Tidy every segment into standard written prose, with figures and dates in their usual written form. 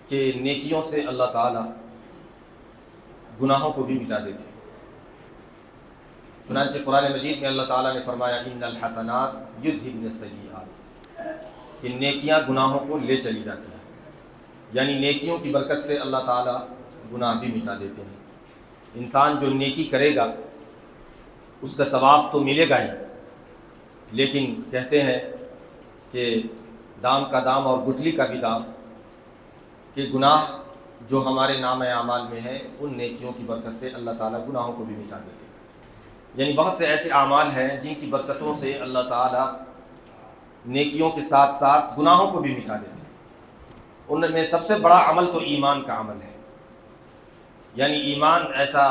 کہ نیکیوں سے اللہ تعالیٰ گناہوں کو بھی مٹا دیتے ہیں۔ چنانچہ قرآن مجید میں اللہ تعالیٰ نے فرمایا ان الحسنات یذھبن السیئات، کہ نیکیاں گناہوں کو لے چلی جاتی ہیں، یعنی نیکیوں کی برکت سے اللہ تعالیٰ گناہ بھی مٹا دیتے ہیں۔ انسان جو نیکی کرے گا اس کا ثواب تو ملے گا ہی، لیکن کہتے ہیں کہ دام کا دام اور گٹھلی کا بھی دام، کہ گناہ جو ہمارے نام اعمال میں ہے ان نیکیوں کی برکت سے اللہ تعالیٰ گناہوں کو بھی مٹا دیتے ہیں۔ یعنی بہت سے ایسے اعمال ہیں جن کی برکتوں سے اللہ تعالیٰ نیکیوں کے ساتھ ساتھ گناہوں کو بھی مٹا دیتے ہیں۔ ان میں سب سے بڑا عمل تو ایمان کا عمل ہے، یعنی ایمان ایسا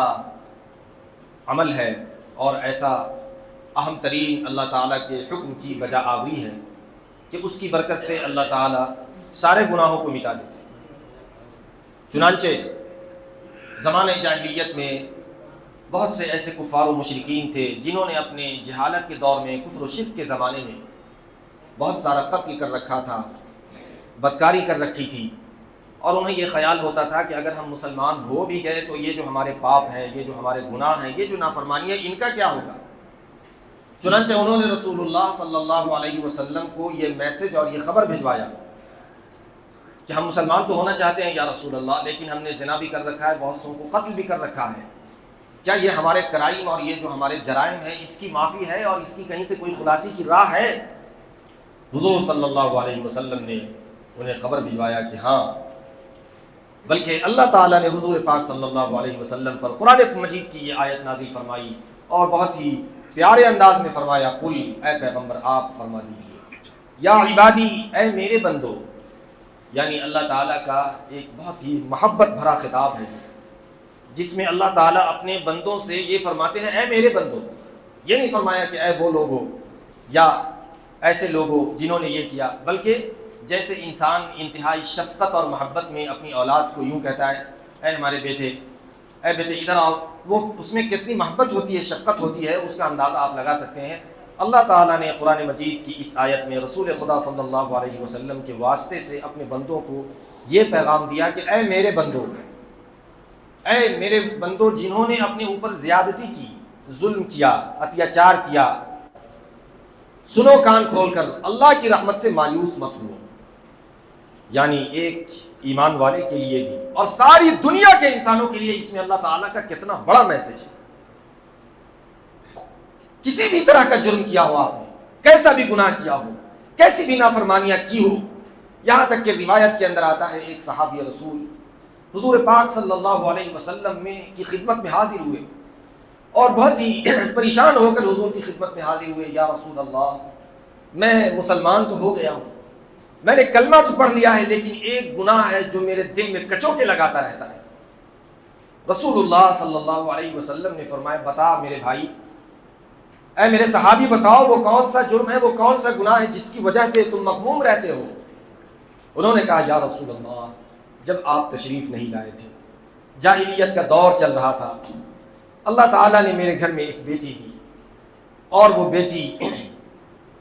عمل ہے اور ایسا اہم ترین اللہ تعالیٰ کے حکم کی بجا آوری ہے کہ اس کی برکت سے اللہ تعالیٰ سارے گناہوں کو مٹا دیتے ہیں۔ چنانچہ زمانہ جاہلیت میں بہت سے ایسے کفار و مشرکین تھے جنہوں نے اپنے جہالت کے دور میں، کفر و شرک کے زمانے میں بہت سارا قتل کر رکھا تھا، بدکاری کر رکھی تھی، اور انہیں یہ خیال ہوتا تھا کہ اگر ہم مسلمان ہو بھی گئے تو یہ جو ہمارے پاپ ہیں، یہ جو ہمارے گناہ ہیں، یہ جو نافرمانی ہے، ان کا کیا ہوگا؟ چنانچہ انہوں نے رسول اللہ صلی اللہ علیہ وسلم کو یہ میسج اور یہ خبر بھجوایا کہ ہم مسلمان تو ہونا چاہتے ہیں یا رسول اللہ، لیکن ہم نے زنا بھی کر رکھا ہے، بہت سو کو قتل بھی کر رکھا ہے، کیا یہ ہمارے کرائم اور یہ جو ہمارے جرائم ہیں اس کی معافی ہے اور اس کی کہیں سے کوئی خلاصی کی راہ ہے؟ حضور صلی اللہ علیہ وسلم نے انہیں خبر بھجوایا کہ ہاں، بلکہ اللہ تعالیٰ نے حضور پاک صلی اللہ علیہ وسلم پر قرآن مجید کی یہ آیت نازل فرمائی اور بہت ہی پیارے انداز میں فرمایا، قل، اے پیغمبر آپ فرما دیجئے، یا عبادی، اے میرے بندو، یعنی اللہ تعالیٰ کا ایک بہت ہی محبت بھرا خطاب ہے جس میں اللہ تعالیٰ اپنے بندوں سے یہ فرماتے ہیں، اے میرے بندو۔ یہ نہیں فرمایا کہ اے وہ لوگو یا ایسے لوگوں جنہوں نے یہ کیا، بلکہ جیسے انسان انتہائی شفقت اور محبت میں اپنی اولاد کو یوں کہتا ہے، اے ہمارے بیٹے، اے بیٹے ادھر آؤ، وہ اس میں کتنی محبت ہوتی ہے، شفقت ہوتی ہے، اس کا اندازہ آپ لگا سکتے ہیں۔ اللہ تعالیٰ نے قرآن مجید کی اس آیت میں رسول خدا صلی اللہ علیہ وسلم کے واسطے سے اپنے بندوں کو یہ پیغام دیا کہ اے میرے بندو، اے میرے بندو جنہوں نے اپنے اوپر زیادتی کی، ظلم کیا، اتیاچار کیا، سنو کان کھول کر، اللہ کی رحمت سے مایوس مت ہو۔ یعنی ایک ایمان والے کے لیے بھی اور ساری دنیا کے انسانوں کے لیے اس میں اللہ تعالیٰ کا کتنا بڑا میسج ہے۔ کسی بھی طرح کا جرم کیا ہو آپ نے، کیسا بھی گناہ کیا ہو، کیسی بھی نافرمانیاں کی ہو، یہاں تک کہ روایت کے اندر آتا ہے ایک صحابی رسول حضور پاک صلی اللہ علیہ وسلم کی خدمت میں حاضر ہوئے اور بہت ہی پریشان ہو کر حضور کی خدمت میں حاضر ہوئے، یا رسول اللہ، میں مسلمان تو ہو گیا ہوں، میں نے کلمہ تو پڑھ لیا ہے، لیکن ایک گناہ ہے جو میرے دل میں کچوکے لگاتا رہتا ہے۔ رسول اللہ صلی اللہ علیہ وسلم نے فرمایا، بتا میرے بھائی، اے میرے صحابی بتاؤ وہ کون سا جرم ہے، وہ کون سا گناہ ہے جس کی وجہ سے تم مغموم رہتے ہو؟ انہوں نے کہا، یا رسول اللہ، جب آپ تشریف نہیں لائے تھے، جاہلیت کا دور چل رہا تھا، اللہ تعالیٰ نے میرے گھر میں ایک بیٹی دی اور وہ بیٹی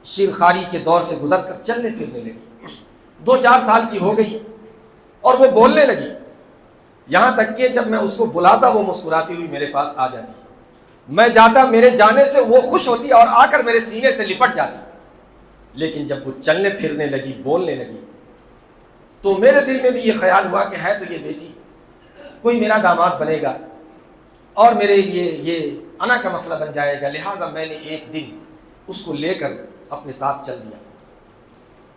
شیرخواری کے دور سے گزر کر چلنے پھرنے لگی، 2-4 سال کی ہو گئی اور وہ بولنے لگی، یہاں تک کہ جب میں اس کو بلاتا وہ مسکراتی ہوئی میرے پاس آ جاتی، میں جاتا میرے جانے سے وہ خوش ہوتی اور آ کر میرے سینے سے لپٹ جاتی، لیکن جب وہ چلنے پھرنے لگی، بولنے لگی، تو میرے دل میں بھی یہ خیال ہوا کہ ہے تو یہ بیٹی کوئی میرا داماد بنے گا اور میرے لیے یہ انا کا مسئلہ بن جائے گا، لہٰذا میں نے ایک دن اس کو لے کر اپنے ساتھ چل دیا۔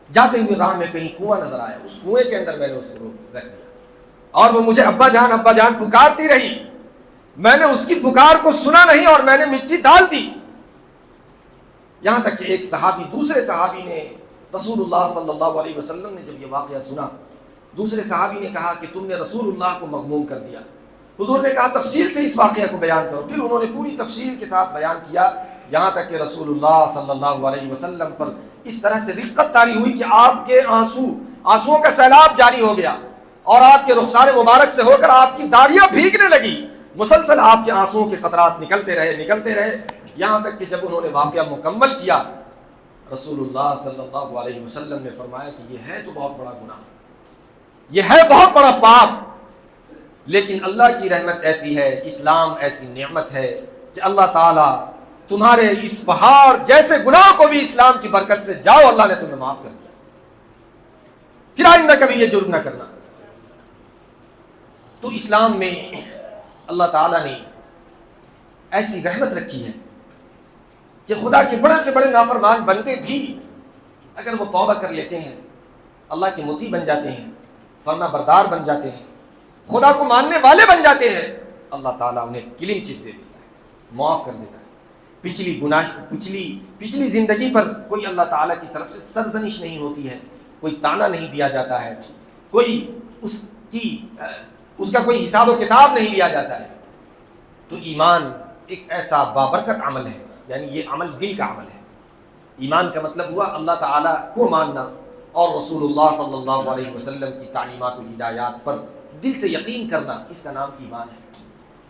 جاتے ہوئے راہ میں کہیں کنواں نظر آیا، اس کنویں کے اندر میں نے اسے رکھ دیا اور وہ مجھے ابا جان ابا جان پکارتی رہی، میں نے اس کی پکار کو سنا نہیں اور میں نے مٹی ڈال دی، یہاں تک کہ ایک صحابی، دوسرے صحابی نے، رسول اللہ صلی اللہ علیہ وسلم نے جب یہ واقعہ سنا، دوسرے صحابی نے کہا کہ تم نے رسول اللہ کو مغموم کر دیا۔ حضور نے کہا تفصیل سے اس واقعہ کو بیان کرو، پھر انہوں نے پوری تفصیل کے ساتھ بیان کیا، یہاں تک کہ رسول اللہ صلی اللہ علیہ وسلم پر اس طرح سے رقت طاری ہوئی کہ آپ کے آنسوؤں کا سیلاب جاری ہو گیا اور آپ کے رخسار مبارک سے ہو کر آپ کی داڑھیاں بھیگنے لگی، مسلسل آپ کے آنسوؤں کے قطرات نکلتے رہے، یہاں تک کہ جب انہوں نے واقعہ مکمل کیا، رسول اللہ صلی اللہ علیہ وسلم نے فرمایا کہ یہ ہے تو بہت بڑا گناہ، یہ ہے بہت بڑا پاپ، لیکن اللہ کی رحمت ایسی ہے، اسلام ایسی نعمت ہے کہ اللہ تعالیٰ تمہارے اس پہاڑ جیسے گناہ کو بھی اسلام کی برکت سے جاؤ اللہ نے تمہیں معاف کر دیا، پھر آئندہ کبھی یہ جرم نہ کرنا۔ تو اسلام میں اللہ تعالیٰ نے ایسی رحمت رکھی ہے کہ خدا کے بڑے سے بڑے نافرمان بندے بھی اگر وہ توبہ کر لیتے ہیں، اللہ کے مطیع بن جاتے ہیں، فرما بردار بن جاتے ہیں، خدا کو ماننے والے بن جاتے ہیں، اللہ تعالیٰ انہیں کلین چٹ دے دیتا ہے، معاف کر دیتا ہے۔ پچھلی زندگی پر کوئی اللہ تعالیٰ کی طرف سے سرزنش نہیں ہوتی ہے، کوئی تانا نہیں دیا جاتا ہے، کوئی اس کا کوئی حساب و کتاب نہیں لیا جاتا ہے۔ تو ایمان ایک ایسا بابرکت عمل ہے، یعنی یہ عمل دل کا عمل ہے۔ ایمان کا مطلب ہوا اللہ تعالیٰ کو ماننا اور رسول اللہ صلی اللہ علیہ وسلم کی تعلیمات و ہدایات پر دل سے یقین کرنا، اس کا نام ایمان ہے۔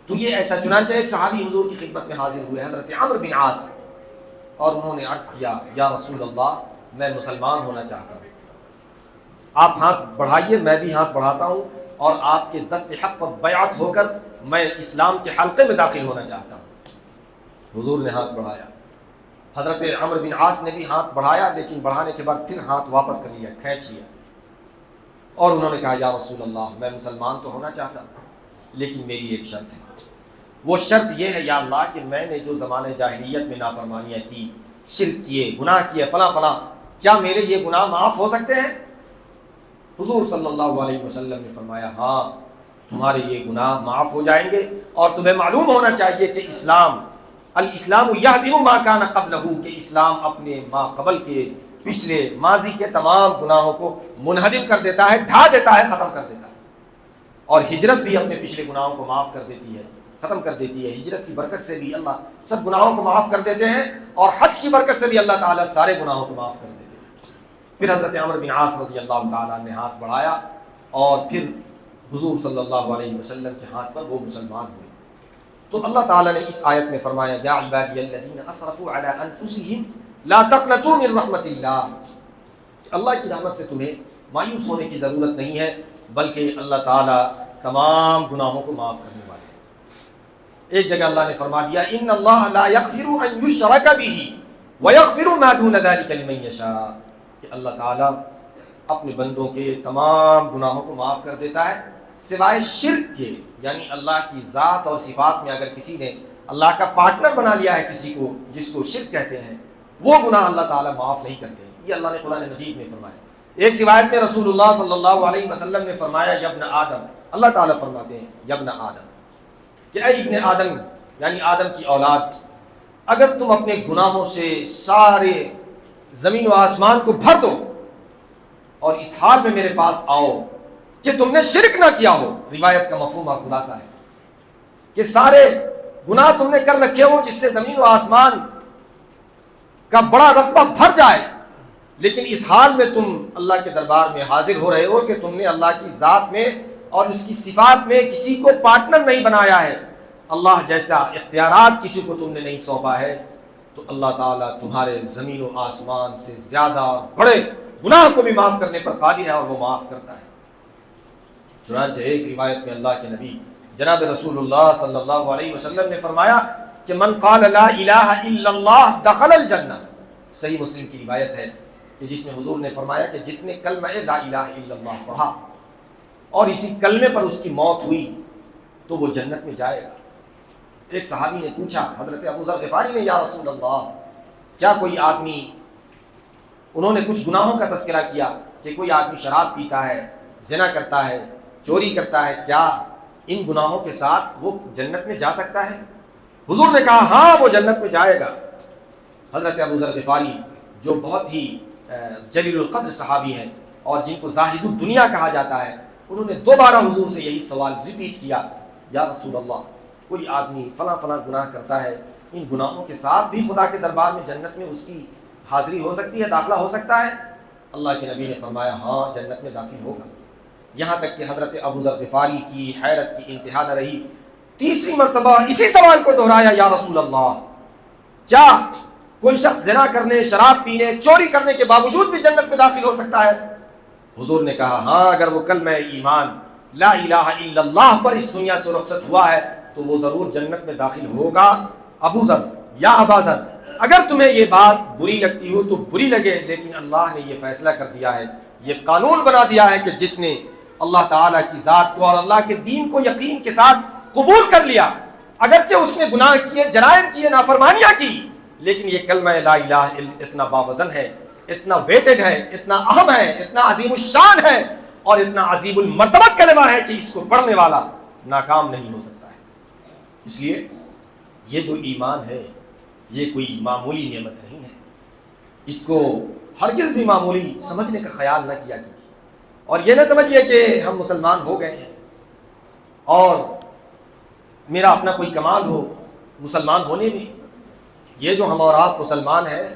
تو یہ ایسا، چنانچہ ایک صحابی حضور کی خدمت میں حاضر ہوئے، حضرت عمرو بن عاص، اور انہوں نے عرض کیا یا رسول اللہ میں مسلمان ہونا چاہتا ہوں، آپ ہاتھ بڑھائیے میں بھی ہاتھ بڑھاتا ہوں اور آپ کے دست حق پر بیعت ہو کر میں اسلام کے حلقے میں داخل ہونا چاہتا ہوں۔ حضور نے ہاتھ بڑھایا، حضرت عمرو بن عاص نے بھی ہاتھ بڑھایا، لیکن بڑھانے کے بعد پھر ہاتھ واپس کر لیا، کھینچ لیا، اور انہوں نے کہا یا رسول اللہ میں مسلمان تو ہونا چاہتا ہوں لیکن میری ایک شرط ہے، وہ شرط یہ ہے یا اللہ کہ میں نے جو زمانہ جاہلیت میں نافرمانیاں کی، شرک کیے، گناہ کیے، فلاں فلاں، کیا میرے یہ گناہ معاف ہو سکتے ہیں؟ حضور صلی اللہ علیہ وسلم نے فرمایا ہاں تمہارے یہ گناہ معاف ہو جائیں گے، اور تمہیں معلوم ہونا چاہیے کہ الاسلام یہدم ما کان قبلہ، کہ اسلام اپنے ما قبل کے پچھلے ماضی کے تمام گناہوں کو منہدم کر دیتا ہے، ڈھا دیتا ہے، ختم کر دیتا ہے، اور ہجرت بھی اپنے پچھلے گناہوں کو معاف کر دیتی ہے، ختم کر دیتی ہے۔ ہجرت کی برکت سے بھی اللہ سب گناہوں کو معاف کر دیتے ہیں، اور حج کی برکت سے بھی اللہ تعالیٰ سارے گناہوں کو معاف کر دیتے ہیں۔ پھر حضرت عمرو بن عاص رضی اللہ تعالیٰ نے ہاتھ بڑھایا، اور پھر حضور صلی اللہ علیہ وسلم کے ہاتھ پر وہ مسلمان ہوئے۔ تو اللہ تعالیٰ نے اس آیت میں فرمایا یا عبادی الذین اسرفوا علی انفسہم لا تقنطوا من رحمت اللہ، اللہ کی رحمت سے تمہیں مایوس ہونے کی ضرورت نہیں ہے، بلکہ اللہ تعالیٰ تمام گناہوں کو معاف کرنے والے ہیں۔ ایک جگہ اللہ نے فرما دیا ان اللہ لا یغفر ان یشرک بہ ویغفر ما دون ذلک لمن یشاء، کہ اللہ تعالیٰ اپنے بندوں کے تمام گناہوں کو معاف کر دیتا ہے سوائے شرک کے، یعنی اللہ کی ذات اور صفات میں اگر کسی نے اللہ کا پارٹنر بنا لیا ہے کسی کو، جس کو شرک کہتے ہیں، وہ گناہ اللہ تعالیٰ معاف نہیں کرتے۔ یہ اللہ نے قرآن مجید میں فرمایا۔ ایک روایت میں رسول اللہ صلی اللہ علیہ وسلم نے فرمایا یا ابن آدم، اللہ تعالیٰ فرماتے ہیں یا ابن آدم، کہ اے ابن آدم یعنی آدم کی اولاد، اگر تم اپنے گناہوں سے سارے زمین و آسمان کو بھر دو اور اس حال میں میرے پاس آؤ کہ تم نے شرک نہ کیا ہو، روایت کا مفہوم اور خلاصہ ہے کہ سارے گناہ تم نے کر رکھے ہو جس سے زمین و آسمان کا بڑا رقبہ بھر جائے، لیکن اس حال میں تم اللہ کے دربار میں حاضر ہو رہے ہو کہ تم نے اللہ کی ذات میں اور اس کی صفات میں کسی کو پارٹنر نہیں بنایا ہے، اللہ جیسا اختیارات کسی کو تم نے نہیں سونپا ہے، تو اللہ تعالیٰ تمہارے زمین و آسمان سے زیادہ اور بڑے گناہ کو بھی معاف کرنے پر قادر ہے، اور وہ معاف کرتا ہے۔ چنانچہ ایک روایت میں اللہ کے نبی جناب رسول اللہ صلی اللہ علیہ وسلم نے فرمایا کہ من قال لا الہ الا اللہ دخل الجنہ، صحیح مسلم کی روایت ہے کہ جس میں حضور نے فرمایا کہ جس نے کلمہ لا الہ الا اللہ پڑھا اور اسی کلمے پر اس کی موت ہوئی تو وہ جنت میں جائے گا۔ ایک صحابی نے پوچھا حضرت ابو ذر غفاری نے، یا رسول اللہ کیا کوئی آدمی، انہوں نے کچھ گناہوں کا تذکرہ کیا کہ کوئی آدمی شراب پیتا ہے، زنا کرتا ہے، چوری کرتا ہے، کیا ان گناہوں کے ساتھ وہ جنت میں جا سکتا ہے؟ حضور نے کہا ہاں وہ جنت میں جائے گا۔ حضرت ابو ذر غفاری جو بہت ہی جلیل القدر صحابی ہیں اور جن کو زاہد الدنیا کہا جاتا ہے، انہوں نے دوبارہ حضور سے یہی سوال ریپیٹ کیا، یا رسول اللہ کوئی آدمی فلاں فلاں گناہ کرتا ہے، ان گناہوں کے ساتھ بھی خدا کے دربار میں جنت میں اس کی حاضری ہو سکتی ہے، داخلہ ہو سکتا ہے؟ اللہ کے نبی نے فرمایا ہاں جنت میں داخل ہوگا۔ یہاں تک کہ حضرت ابو ذر غفاری کی حیرت کی انتہا نہ رہی، تیسری مرتبہ اسی سوال کو دہرایا، یا رسول اللہ کیا کوئی شخص زنا کرنے، شراب پینے، چوری کرنے کے باوجود بھی جنت میں داخل ہو سکتا ہے؟ حضور نے کہا ہاں اگر وہ کلمہ ایمان لا الہ الا اللہ پر اس دنیا سے رخصت ہوا ہے تو وہ ضرور جنت میں داخل ہوگا۔ ابو ذر یا ابا ذر اگر تمہیں یہ بات بری لگتی ہو تو بری لگے، لیکن اللہ نے یہ فیصلہ کر دیا ہے، یہ قانون بنا دیا ہے کہ جس نے اللہ تعالیٰ کی ذات کو اور اللہ کے دین کو یقین کے ساتھ قبول کر لیا، اگرچہ اس نے گناہ کیے، جرائم کیے، نافرمانیاں کی، لیکن یہ کلمہ لا الہ اتنا باوزن ہے، اتنا ویٹڈ ہے، اتنا اہم ہے، اتنا عظیم الشان ہے اور اتنا عظیم المرتبت کلمہ ہے کہ اس کو پڑھنے والا ناکام نہیں ہو سکتا ہے۔ اس لیے یہ جو ایمان ہے یہ کوئی معمولی نعمت نہیں ہے، اس کو ہرگز بھی معمولی سمجھنے کا خیال نہ کیا کیجیے، اور یہ نہ سمجھیے کہ ہم مسلمان ہو گئے ہیں اور میرا اپنا کوئی کمال ہو مسلمان ہونے میں۔ یہ جو ہم اور آپ مسلمان ہیں،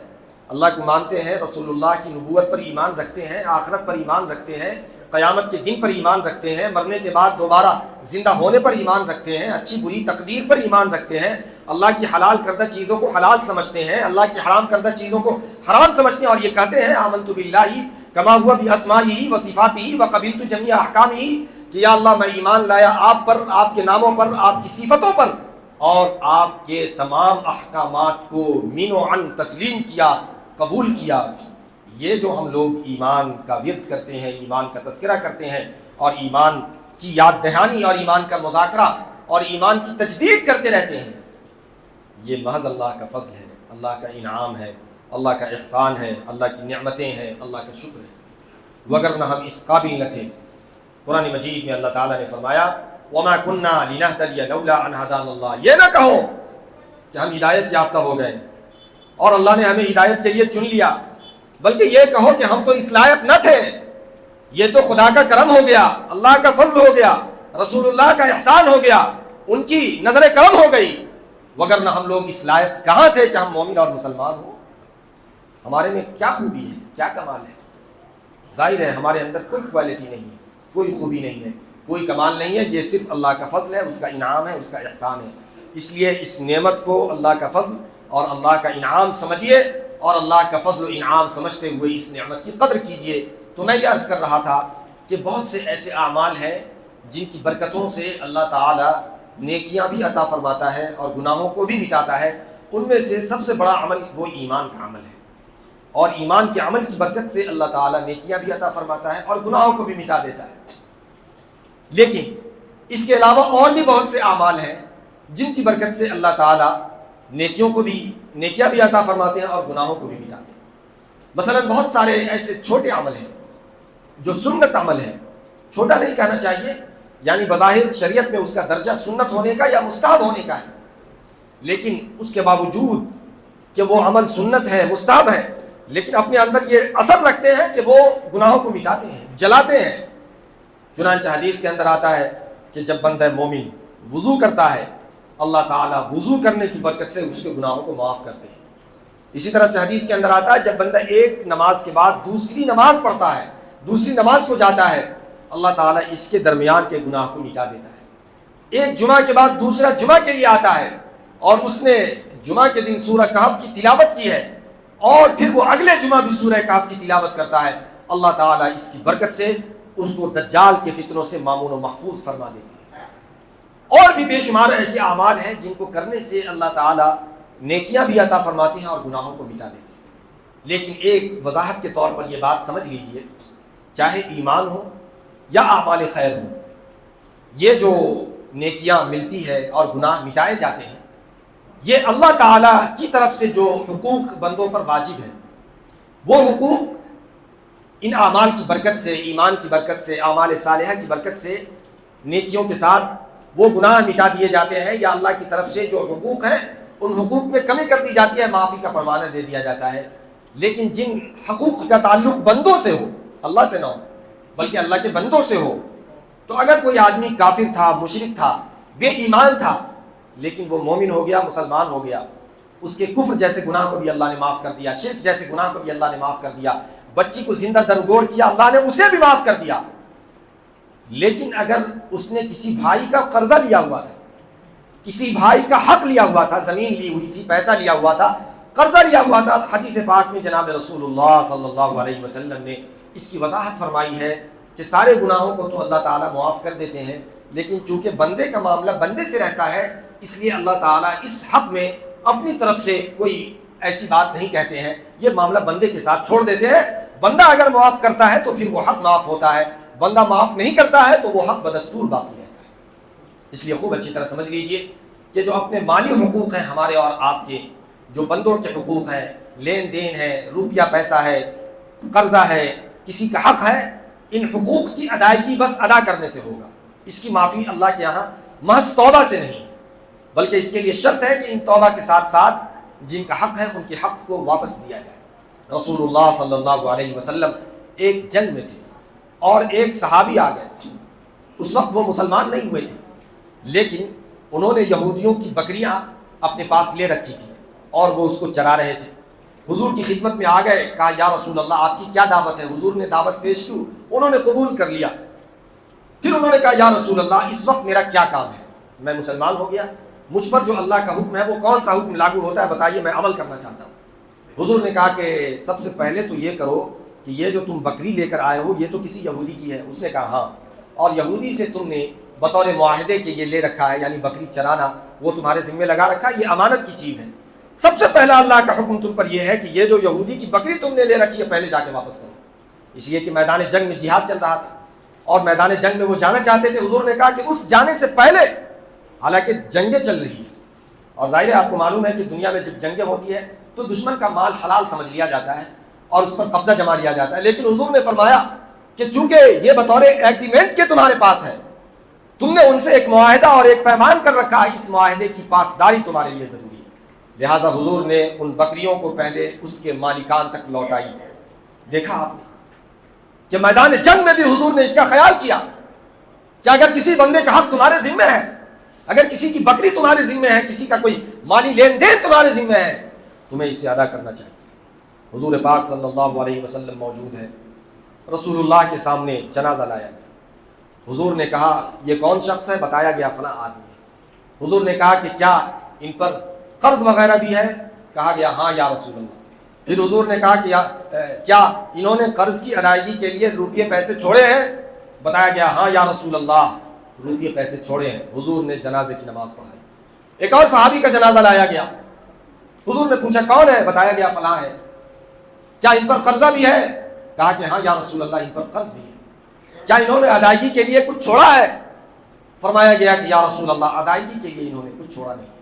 اللہ کو مانتے ہیں، رسول اللہ کی نبوت پر ایمان رکھتے ہیں، آخرت پر ایمان رکھتے ہیں، قیامت کے دن پر ایمان رکھتے ہیں، مرنے کے بعد دوبارہ زندہ ہونے پر ایمان رکھتے ہیں، اچھی بری تقدیر پر ایمان رکھتے ہیں، اللہ کی حلال کردہ چیزوں کو حلال سمجھتے ہیں، اللہ کی حرام کردہ چیزوں کو حرام سمجھتے ہیں، اور یہ کہتے ہیں آمنت باللہ کما ہوا باسمائہ و صفاتہ وقبلت جمیع احکامہ، کہ یا اللہ میں ایمان لایا آپ پر، آپ کے ناموں پر، آپ کی صفتوں پر، اور آپ کے تمام احکامات کو مین و عن تسلیم کیا، قبول کیا۔ یہ جو ہم لوگ ایمان کا ورد کرتے ہیں، ایمان کا تذکرہ کرتے ہیں اور ایمان کی یاد دہانی اور ایمان کا مذاکرہ اور ایمان کی تجدید کرتے رہتے ہیں، یہ محض اللہ کا فضل ہے، اللہ کا انعام ہے، اللہ کا احسان ہے، اللہ کی نعمتیں ہیں، اللہ کا شکر ہے، وگرنہ ہم اس قابل نہ تھے۔ قرآن مجید میں اللہ تعالیٰ نے فرمایا وَمَا كُنَّا لِنَهْتَدِيَ لَوْلَا أَنْ هَدَانَا اللَّهُ، یہ نہ کہو کہ ہم ہدایت یافتہ ہو گئے اور اللہ نے ہمیں ہدایت کے لیے چن لیا، بلکہ یہ کہو کہ ہم تو اس لائق نہ تھے، یہ تو خدا کا کرم ہو گیا، اللہ کا فضل ہو گیا، رسول اللہ کا احسان ہو گیا، ان کی نظر کرم ہو گئی، وگرنہ ہم لوگ اس لائق کہاں تھے کہ ہم مومن اور مسلمان ہوں۔ ہمارے میں کیا خوبی ہے، کیا کمال ہے؟ ظاہر ہے ہمارے اندر کوئی کوالٹی نہیں ہے، کوئی خوبی نہیں ہے، کوئی کمال نہیں ہے، یہ صرف اللہ کا فضل ہے، اس کا انعام ہے، اس کا احسان ہے۔ اس لیے اس نعمت کو اللہ کا فضل اور اللہ کا انعام سمجھیے اور اللہ کا فضل و انعام سمجھتے ہوئے اس نعمت کی قدر کیجیے۔ تو میں یہ عرض کر رہا تھا کہ بہت سے ایسے اعمال ہیں جن کی برکتوں سے اللہ تعالیٰ نیکیاں بھی عطا فرماتا ہے اور گناہوں کو بھی مٹاتا ہے۔ ان میں سے سب سے بڑا عمل وہ ایمان کا عمل ہے، اور ایمان کے عمل کی برکت سے اللہ تعالیٰ نیکیاں بھی عطا فرماتا ہے اور گناہوں کو بھی مٹا دیتا ہے۔ لیکن اس کے علاوہ اور بھی بہت سے اعمال ہیں جن کی برکت سے اللہ تعالیٰ نیکیاں بھی عطا فرماتے ہیں اور گناہوں کو بھی مٹاتے ہیں۔ مثلا بہت سارے ایسے چھوٹے عمل ہیں جو سنت عمل ہے، چھوٹا نہیں کہنا چاہیے، یعنی بظاہر شریعت میں اس کا درجہ سنت ہونے کا یا مستحب ہونے کا ہے، لیکن اس کے باوجود کہ وہ عمل سنت ہے، مستحب ہے، لیکن اپنے اندر یہ اثر رکھتے ہیں کہ وہ گناہوں کو مٹاتے ہیں، جلاتے ہیں۔ چنانچہ حدیث کے اندر آتا ہے کہ جب بندہ مومن وضو کرتا ہے، اللہ تعالیٰ وضو کرنے کی برکت سے اس کے گناہوں کو معاف کرتے ہیں۔ اسی طرح سے حدیث کے اندر آتا ہے جب بندہ ایک نماز کے بعد دوسری نماز پڑھتا ہے، دوسری نماز کو جاتا ہے، اللہ تعالیٰ اس کے درمیان کے گناہ کو مٹا دیتا ہے۔ ایک جمعہ کے بعد دوسرا جمعہ کے لیے آتا ہے اور اس نے جمعہ کے دن سورہ کہف کی تلاوت کی ہے اور پھر وہ اگلے جمعہ بھی سورہ کہف کی تلاوت کرتا ہے، اللہ تعالیٰ اس کی برکت سے اس کو دجال کے فتنوں سے مامون و محفوظ فرما دیتے ہیں۔ اور بھی بے شمار ایسے اعمال ہیں جن کو کرنے سے اللہ تعالیٰ نیکیاں بھی عطا فرماتے ہیں اور گناہوں کو مٹا دیتے ہیں۔ لیکن ایک وضاحت کے طور پر یہ بات سمجھ لیجئے، چاہے ایمان ہو یا اعمال خیر ہو، یہ جو نیکیاں ملتی ہے اور گناہ مٹائے جاتے ہیں، یہ اللہ تعالیٰ کی طرف سے جو حقوق بندوں پر واجب ہے، وہ حقوق ان اعمال کی برکت سے، ایمان کی برکت سے، اعمال صالحہ کی برکت سے نیکیوں کے ساتھ وہ گناہ مٹا دیے جاتے ہیں، یا اللہ کی طرف سے جو حقوق ہیں ان حقوق میں کمی کر دی جاتی ہے، معافی کا پروانہ دے دیا جاتا ہے۔ لیکن جن حقوق کا تعلق بندوں سے ہو، اللہ سے نہ ہو بلکہ اللہ کے بندوں سے ہو، تو اگر کوئی آدمی کافر تھا، مشرک تھا، بے ایمان تھا، لیکن وہ مومن ہو گیا، مسلمان ہو گیا، اس کے کفر جیسے گناہ کو بھی اللہ نے معاف کر دیا، شرک جیسے گناہ کو بھی اللہ نے معاف کر دیا، بچی کو زندہ درگور کیا، اللہ نے اسے بھی معاف کر دیا۔ لیکن اگر اس نے کسی بھائی کا قرضہ لیا ہوا تھا، کسی بھائی کا حق لیا ہوا تھا، زمین لی ہوئی تھی، پیسہ لیا ہوا تھا، قرضہ لیا ہوا تھا، حدیث پاک میں جناب رسول اللہ صلی اللہ علیہ وسلم نے اس کی وضاحت فرمائی ہے کہ سارے گناہوں کو تو اللہ تعالیٰ معاف کر دیتے ہیں، لیکن چونکہ بندے کا معاملہ بندے سے رہتا ہے، اس لیے اللہ تعالیٰ اس حق میں اپنی طرف سے کوئی ایسی بات نہیں کہتے ہیں، یہ معاملہ بندے کے ساتھ چھوڑ دیتے ہیں۔ بندہ اگر معاف کرتا ہے تو پھر وہ حق معاف ہوتا ہے، بندہ معاف نہیں کرتا ہے تو وہ حق بدستور باقی رہتا ہے۔ اس لیے خوب اچھی طرح سمجھ لیجئے کہ جو اپنے مالی حقوق ہیں ہمارے اور آپ کے، جو بندوں کے حقوق ہیں، لین دین ہے، روپیہ پیسہ ہے، قرضہ ہے، کسی کا حق ہے، ان حقوق کی ادائیگی بس ادا کرنے سے ہوگا۔ اس کی معافی اللہ کے یہاں محض توبہ سے نہیں ہے، بلکہ اس کے لیے شرط ہے کہ ان توبہ کے ساتھ ساتھ جن کا حق ہے ان کے حق کو واپس دیا جائے۔ رسول اللہ صلی اللہ علیہ وسلم ایک جنگ میں تھے اور ایک صحابی آ گئے، اس وقت وہ مسلمان نہیں ہوئے تھے، لیکن انہوں نے یہودیوں کی بکریاں اپنے پاس لے رکھی تھی اور وہ اس کو چرا رہے تھے۔ حضور کی خدمت میں آ گئے، کہا یا رسول اللہ آپ کی کیا دعوت ہے؟ حضور نے دعوت پیش کی، انہوں نے قبول کر لیا۔ پھر انہوں نے کہا یا رسول اللہ اس وقت میرا کیا کام ہے؟ میں مسلمان ہو گیا، مجھ پر جو اللہ کا حکم ہے وہ کون سا حکم لاگو ہوتا ہے بتائیے، میں عمل کرنا چاہتا ہوں۔ حضور نے کہا کہ سب سے پہلے تو یہ کرو کہ یہ جو تم بکری لے کر آئے ہو یہ تو کسی یہودی کی ہے؟ اس نے کہا ہاں، اور یہودی سے تم نے بطور معاہدے کے یہ لے رکھا ہے، یعنی بکری چرانا وہ تمہارے ذمہ لگا رکھا ہے، یہ امانت کی چیز ہے۔ سب سے پہلا اللہ کا حکم تم پر یہ ہے کہ یہ جو یہودی کی بکری تم نے لے رکھی ہے پہلے جا کے واپس کرو۔ اس لیے کہ میدان جنگ میں جہاد چل رہا تھا اور میدان جنگ میں وہ جانا چاہتے تھے۔ حضور نے کہا کہ اس جانے سے پہلے، حالانکہ جنگیں چل رہی ہیں اور ظاہر ہے آپ کو معلوم ہے کہ دنیا میں جب جنگیں ہوتی ہے تو دشمن کا مال حلال سمجھ لیا جاتا ہے اور اس پر قبضہ جما لیا جاتا ہے، لیکن حضور نے فرمایا کہ چونکہ یہ بطور ایگریمنٹ کے تمہارے پاس ہے، تم نے ان سے ایک معاہدہ اور ایک پیمان کر رکھا ہے، اس معاہدے کی پاسداری تمہارے لیے ضروری ہے۔ لہٰذا حضور نے ان بکریوں کو پہلے اس کے مالکان تک لوٹائی۔ دیکھا آپ نے کہ میدان جنگ میں بھی حضور نے اس کا خیال کیا کہ اگر کسی بندے کا حق تمہارے ذمہ ہے، اگر کسی کی بکری تمہارے ذمہ ہے، کسی کا کوئی مالی لین دین تمہارے ذمہ ہے، تمہیں اسے ادا کرنا چاہیے۔ حضور پاک صلی اللہ علیہ وسلم موجود ہے، رسول اللہ کے سامنے جنازہ لایا گیا۔ حضور نے کہا یہ کون شخص ہے؟ بتایا گیا فلاں آدمی۔ حضور نے کہا کہ کیا ان پر قرض وغیرہ بھی ہے؟ کہا گیا ہاں یا رسول اللہ۔ پھر حضور نے کہا کہ کیا انہوں نے قرض کی ادائیگی کے لیے روپیے پیسے چھوڑے ہیں؟ بتایا گیا ہاں یا رسول اللہ، روپیے پیسے چھوڑے ہیں۔ حضور نے جنازے کی نماز پڑھائی۔ ایک اور صحابی کا جنازہ لایا گیا، حضور نے پوچھا کون ہے؟ بتایا گیا فلاں ہے۔ کیا ان پر قرضہ بھی ہے؟ کہا کہ ہاں یا رسول اللہ ان پر قرض بھی ہے۔ کیا انہوں نے ادائیگی کے لیے کچھ چھوڑا ہے؟ فرمایا گیا کہ یا رسول اللہ ادائیگی کے لیے انہوں نے کچھ چھوڑا نہیں۔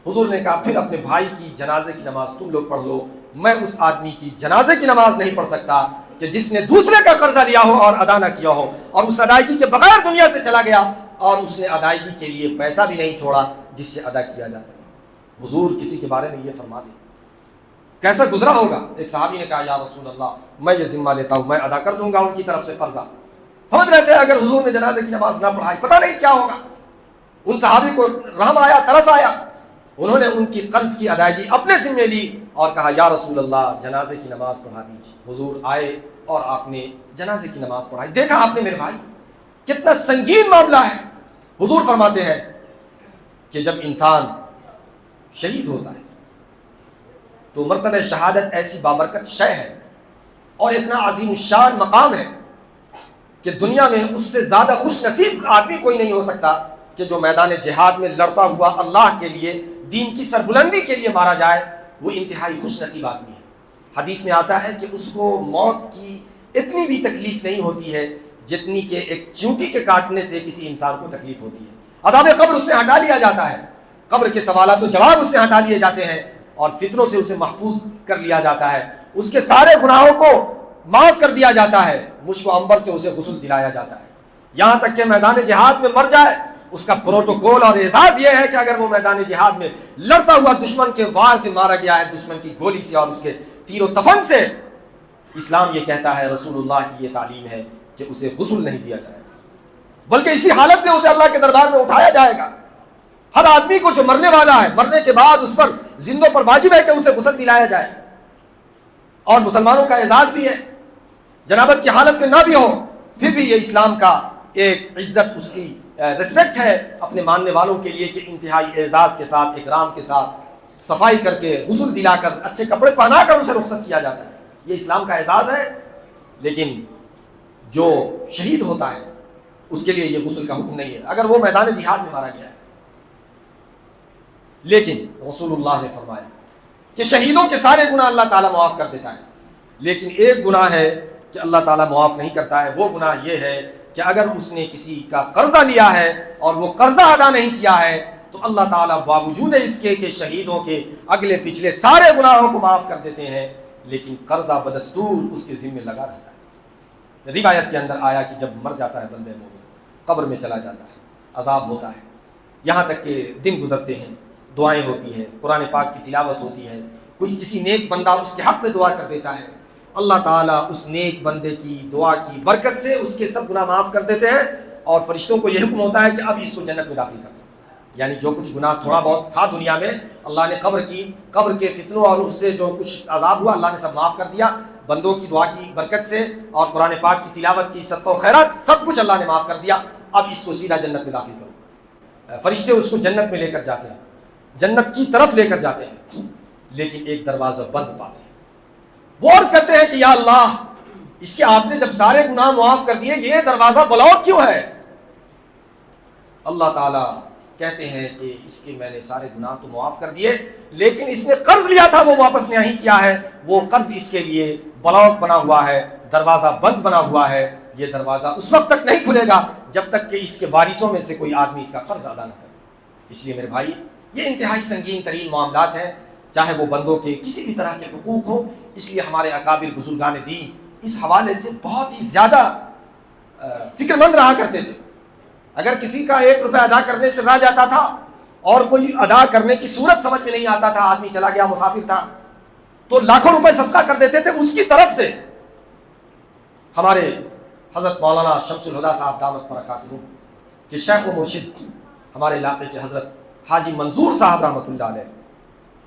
حضور نے کہا پھر اپنے بھائی کی جنازے کی نماز تم لوگ پڑھ لو، میں اس آدمی کی جنازے کی نماز نہیں پڑھ سکتا کہ جس نے دوسرے کا قرضہ لیا ہو اور ادا نہ کیا ہو اور اس ادائیگی کے بغیر دنیا سے چلا گیا اور اس نے ادائیگی کے لیے پیسہ بھی نہیں چھوڑا جس سے ادا کیا جا سکے۔ حضور کسی کے بارے میں یہ فرما دیں، کیسا گزرا ہوگا؟ ایک صحابی نے کہا یا رسول اللہ میں یہ ذمہ لیتا ہوں، میں ادا کر دوں گا ان کی طرف سے قرضہ۔ سمجھ رہے تھے اگر حضور نے جنازے کی نماز نہ پڑھائی پتہ نہیں کیا ہوگا۔ ان صحابی کو رحم آیا، ترس آیا، انہوں نے ان کی قرض کی ادائیگی اپنے ذمہ لی اور کہا یا رسول اللہ جنازے کی نماز پڑھا دیجیے۔ حضور آئے اور آپ نے جنازے کی نماز پڑھائی۔ دیکھا آپ نے میرے بھائی کتنا سنگین معاملہ ہے۔ حضور فرماتے ہیں کہ جب انسان شہید ہوتا ہے تو مرتبہ شہادت ایسی بابرکت شے ہے اور اتنا عظیم الشان مقام ہے کہ دنیا میں اس سے زیادہ خوش نصیب آدمی کوئی نہیں ہو سکتا کہ جو میدان جہاد میں لڑتا ہوا اللہ کے لیے دین کی سربلندی کے لیے مارا جائے، وہ انتہائی خوش نصیب آدمی ہے۔ حدیث میں آتا ہے کہ اس کو موت کی اتنی بھی تکلیف نہیں ہوتی ہے جتنی کہ ایک چیونٹی کے کاٹنے سے کسی انسان کو تکلیف ہوتی ہے۔ عذاب قبر اس سے ہٹا لیا جاتا ہے، قبر کے سوالات و جواب اس سے ہٹا لیے جاتے ہیں اور فتنوں سے اسے محفوظ کر لیا جاتا ہے، اس کے سارے گناہوں کو معاف کر دیا جاتا ہے، مشک و عنبر سے اسے غسل دلایا جاتا ہے، یہاں تک کہ میدان جہاد میں مر جائے اس کا پروٹوکول اور اعزاز یہ ہے کہ اگر وہ میدان جہاد میں لڑتا ہوا دشمن کے وار سے مارا گیا ہے، دشمن کی گولی سے اور اس کے تیر و تفنگ سے، اسلام یہ کہتا ہے، رسول اللہ کی یہ تعلیم ہے کہ اسے غسل نہیں دیا جائے گا، بلکہ اسی حالت میں اسے اللہ کے دربار میں اٹھایا جائے گا۔ ہر آدمی کو جو مرنے والا ہے، مرنے کے بعد اس پر زندوں پر واجب ہے کہ اسے غسل دلایا جائے، اور مسلمانوں کا اعزاز بھی ہے، جنابت کی حالت میں نہ بھی ہو پھر بھی یہ اسلام کا ایک عزت، اس کی ریسپیکٹ ہے اپنے ماننے والوں کے لیے کہ انتہائی اعزاز کے ساتھ، اکرام کے ساتھ صفائی کر کے غسل دلا کر اچھے کپڑے پہنا کر اسے رخصت کیا جاتا ہے۔ یہ اسلام کا اعزاز ہے۔ لیکن جو شہید ہوتا ہے اس کے لیے یہ غسل کا حکم نہیں ہے اگر وہ میدان جہاد میں مارا گیا ہے. لیکن رسول اللہ نے فرمایا کہ شہیدوں کے سارے گناہ اللہ تعالیٰ معاف کر دیتا ہے، لیکن ایک گناہ ہے کہ اللہ تعالیٰ معاف نہیں کرتا ہے. وہ گناہ یہ ہے کہ اگر اس نے کسی کا قرضہ لیا ہے اور وہ قرضہ ادا نہیں کیا ہے تو اللہ تعالیٰ باوجود اس کے کہ شہیدوں کے اگلے پچھلے سارے گناہوں کو معاف کر دیتے ہیں، لیکن قرضہ بدستور اس کے ذمہ لگا رہتا ہے. روایت کے اندر آیا کہ جب مر جاتا ہے بندے مومن قبر میں چلا جاتا ہے، عذاب ہوتا ہے، یہاں تک کہ دن گزرتے ہیں، دعائیں ہوتی ہے، قرآن پاک کی تلاوت ہوتی ہے، کوئی کسی نیک بندہ اس کے حق میں دعا کر دیتا ہے، اللہ تعالیٰ اس نیک بندے کی دعا کی برکت سے اس کے سب گناہ معاف کر دیتے ہیں، اور فرشتوں کو یہ حکم ہوتا ہے کہ اب اس کو جنت میں داخل کر دیں. یعنی جو کچھ گناہ تھوڑا بہت تھا دنیا میں، اللہ نے قبر کے فتنوں اور اس سے جو کچھ عذاب ہوا اللہ نے سب معاف کر دیا. بندوں کی دعا کی برکت سے اور قرآن پاک کی تلاوت کی صدقہ و خیرات سب کچھ اللہ نے معاف کر دیا. اب اس کو سیدھا جنت میں داخل کرو. فرشتے اس کو جنت میں لے کر جاتے ہیں، جنت کی طرف لے کر جاتے ہیں، لیکن ایک دروازہ بند پاتے ہیں. وہ عرض کرتے ہیں کہ یا اللہ، اس کے آپ نے جب سارے گناہ معاف کر دیے یہ دروازہ بلاک کیوں ہے؟ اللہ تعالیٰ کہتے ہیں کہ اس کے میں نے سارے گناہ تو معاف کر دیے، لیکن اس نے قرض لیا تھا وہ واپس نہیں کیا ہے، وہ قرض اس کے لیے بلاک بنا ہوا ہے، دروازہ بند بنا ہوا ہے. یہ دروازہ اس وقت تک نہیں کھلے گا جب تک کہ اس کے وارثوں میں سے کوئی آدمی اس کا قرض ادا نہ کرے. اس لیے میرے بھائی یہ انتہائی سنگین ترین معاملات ہیں، چاہے وہ بندوں کے کسی بھی طرح کے حقوق ہوں. اس لیے ہمارے اکابر بزرگان دین اس حوالے سے بہت ہی زیادہ فکر مند رہا کرتے تھے. اگر کسی کا 1 روپے ادا کرنے سے رہ جاتا تھا اور کوئی ادا کرنے کی صورت سمجھ میں نہیں آتا تھا، آدمی چلا گیا مسافر تھا، تو لاکھوں روپے صدقہ کر دیتے تھے اس کی طرف سے. ہمارے حضرت مولانا شمس الہدیٰ صاحب دامت برکاتہ کہ شیخ و مرشد ہمارے علاقے کے حضرت حاجی منظور صاحب رحمۃ اللہ علیہ،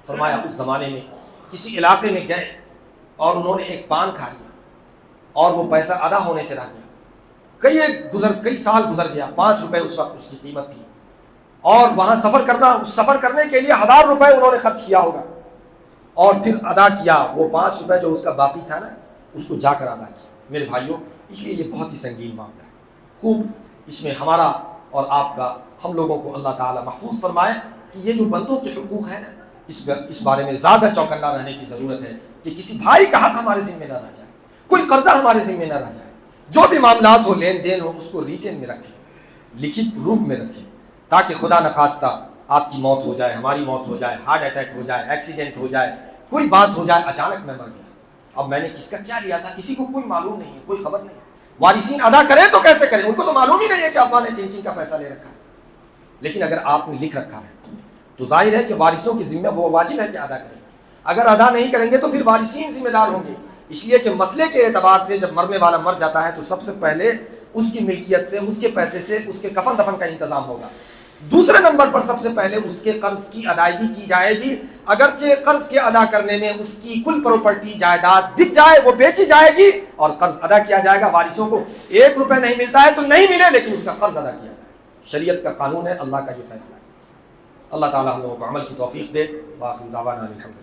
فرمایا اس زمانے میں کسی علاقے میں گئے اور انہوں نے ایک پان کھا لیا اور وہ پیسہ ادا ہونے سے رہ گیا. کئی سال گزر گیا، 5 روپے اس وقت اس کی قیمت تھی، اور وہاں سفر کرنے کے لیے 1000 روپے انہوں نے خرچ کیا ہوگا، اور پھر ادا کیا وہ 5 روپے جو اس کا باقی تھا نا اس کو جا کر ادا کیا. میرے بھائیوں اس لیے یہ بہت ہی سنگین معاملہ ہے. خوب اس میں ہمارا اور آپ کا، ہم لوگوں کو اللہ تعالیٰ محفوظ فرمائے کہ یہ جو بندوں کے حقوق ہیں نا اس بارے میں زیادہ چوکنا رہنے کی ضرورت ہے کہ کسی بھائی کا حق ہمارے ذمہ نہ رہ جائے، کوئی قرضہ ہمارے ذمہ نہ رہ جائے. جو بھی معاملات ہو، لین دین ہو، اس کو ریٹن میں رکھیں، لکھت روپ میں رکھیں، تاکہ خدا نخواستہ آپ کی موت ہو جائے، ہماری موت ہو جائے، ہارٹ اٹیک ہو جائے، ایکسیڈنٹ ہو جائے، کوئی بات ہو جائے، اچانک میں مر گیا، اب میں نے کس کا کیا لیا تھا کسی کو کوئی معلوم نہیں ہے، کوئی خبر نہیں. وارثین ادا کریں تو کیسے کریں؟ ان کو تو معلوم ہی نہیں ہے کہ ابا نے کن کا پیسہ لے رکھا ہے. لیکن اگر آپ نے لکھ رکھا ہے تو ظاہر ہے کہ وارثوں کی ذمہ وہ واجب ہے کہ ادا کریں. اگر ادا نہیں کریں گے تو پھر وارثین ذمہ دار ہوں گے. اس لیے کہ مسئلے کے اعتبار سے جب مرنے والا مر جاتا ہے تو سب سے پہلے اس کی ملکیت سے، اس کے پیسے سے، اس کے کفن دفن کا انتظام ہوگا. دوسرے نمبر پر سب سے پہلے اس کے قرض کی ادائیگی کی جائے گی. اگرچہ قرض کے ادا کرنے میں اس کی کل پراپرٹی جائیداد بک جائے وہ بیچی جائے گی اور قرض ادا کیا جائے گا. وارثوں کو 1 روپے نہیں ملتا ہے تو نہیں ملے، لیکن اس کا قرض ادا کیا جائے. شریعت کا قانون ہے، اللہ کا یہ فیصلہ ہے. اللہ تعالیٰ ہم لوگوں کو عمل کی توفیق دے. وآخر دعوانا الحمد للہ.